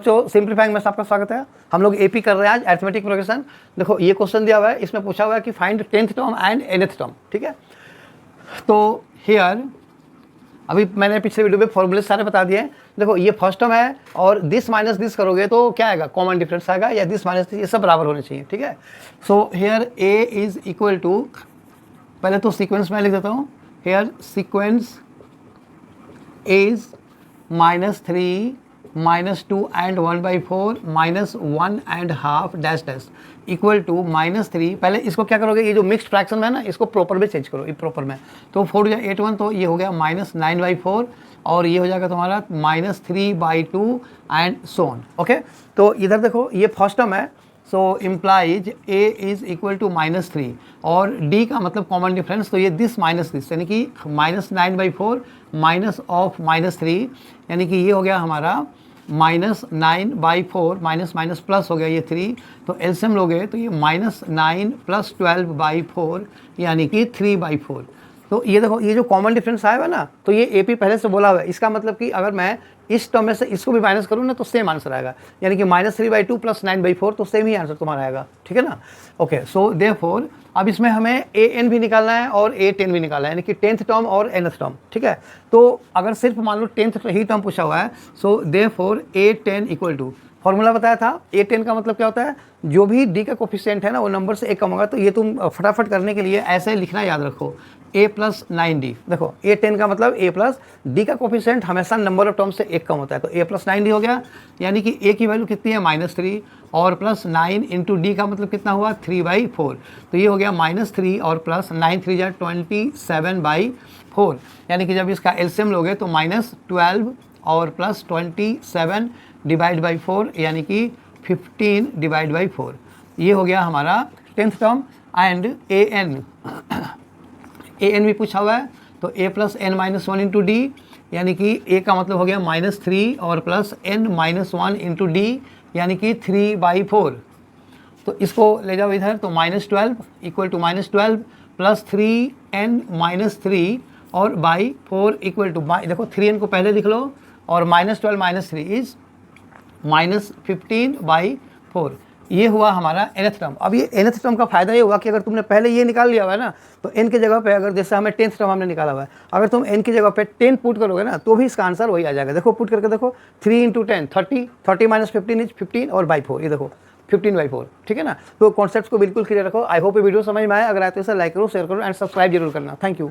तो सिंप्लीफाइंग में आपका स्वागत है। हम लोग एपी कर रहे हैं आज, अरिथमेटिक प्रोग्रेशन। देखो ये क्वेश्चन दिया हुआ है, इसमें पूछा हुआ है कि find 10th term and nth term. ठीक है, तो हियर अभी मैंने पिछले वीडियो में फॉर्मूले सारे बता दिए। देखो ये फर्स्ट टर्म है और दिस माइनस दिस करोगे तो क्या आएगा, कॉमन डिफरेंस आएगा, या दिस माइनस दिस, ये सब बराबर होने चाहिए। ठीक है, so here a is equal to, पहले तो सीक्वेंस में लिख देता हूँ। Here sequence is -3 -2 and 1/4 -1.5 dash dash equal to -3। पहले इसको क्या करोगे, ये जो मिक्स्ड फ्रैक्शन में है ना, इसको प्रॉपर में चेंज करो, प्रॉपर में। तो 4 हो जाए 8 1, तो ये हो गया -9/4 और ये हो जाएगा तुम्हारा -3/2 एंड सो ऑन। ओके, तो इधर देखो ये फर्स्ट टर्म है, so implies a is equal to -3 और डी का मतलब कॉमन डिफरेंस, तो ये दिस माइनस दिस, यानी कि -9/4 माइनस ऑफ -3, यानी कि ये हो गया हमारा -9/4 माइनस माइनस प्लस हो गया ये 3, तो एलसीएम लोगे तो ये -9 + 12/4 यानी कि 3/4। तो ये देखो ये जो कॉमन डिफरेंस आया हुआ ना, तो ये एपी पहले से बोला हुआ है। इसका मतलब कि अगर मैं इस टर्म में से इसको भी माइनस करूँ ना तो सेम आंसर आएगा, यानी कि -3/2 + 9/4, तो सेम ही आंसर तुम्हारा आएगा। ठीक है ना। ओके, सो देयरफॉर अब इसमें हमें an भी निकालना है और a10 भी निकालना है, यानी कि 10th टर्म और nth टर्म। ठीक है, तो अगर सिर्फ मान लो 10th ही टर्म पूछा हुआ है, so therefore a10 equal to, formula बताया था a10 का मतलब क्या होता है, जो भी d का कोफिशिएंट है ना वो नंबर से एक कम होगा। तो ये तुम फटाफट करने के लिए ऐसे लिखना याद रखो, a + 9d। देखो a10 का मतलब a प्लस d का कोफिशिएंट हमेशा नंबर ऑफ टर्म से एक कम होता है, तो a + 9d हो गया, यानी कि a की वैल्यू कितनी है -3 और +9 इंटू डी का मतलब कितना हुआ 3/4, तो ये हो गया -3 और +9 3 जा 27/4, यानी कि जब इसका एलसीएम लोगे तो -12 और +27 डिवाइड बाई 4 यानी कि 15 डिवाइड बाई 4। ये हो गया हमारा 10th टर्म। एंड an भी पूछा हुआ है, तो a + n-1 इंटू डी, यानी कि a का मतलब हो गया -3 और +n-1 इंटू डी, यानी कि 3/4। तो इसको ले जाओ इधर, तो -12 इक्वल टू -12 + 3n-3 और बाई 4 इक्वल टू, देखो 3n को पहले लिख लो, और -12 - 3 इज -15/4। ये हुआ हमारा nth टर्म। अब ये nth टर्म का फायदा ये हुआ कि अगर तुमने पहले ये निकाल लिया हुआ है ना, तो n की जगह पे अगर जैसे हमें 10th टर्म हमने निकाला हुआ है, अगर तुम n की जगह पे 10 पुट करोगे ना तो भी इसका आंसर वही आ जाएगा। देखो पुट करके देखो, 3 × 10 30, 30 - 15 इज 15 और बाई 4, ये देखो 15/4। ठीक है ना। तो कॉन्सेप्ट को बिल्कुल क्लियर रखो। आई होप ये वीडियो समझ में आए। अगर आए तो इसे लाइक करो, शेयर करो एंड सब्सक्राइब जरूर करना। Thank you.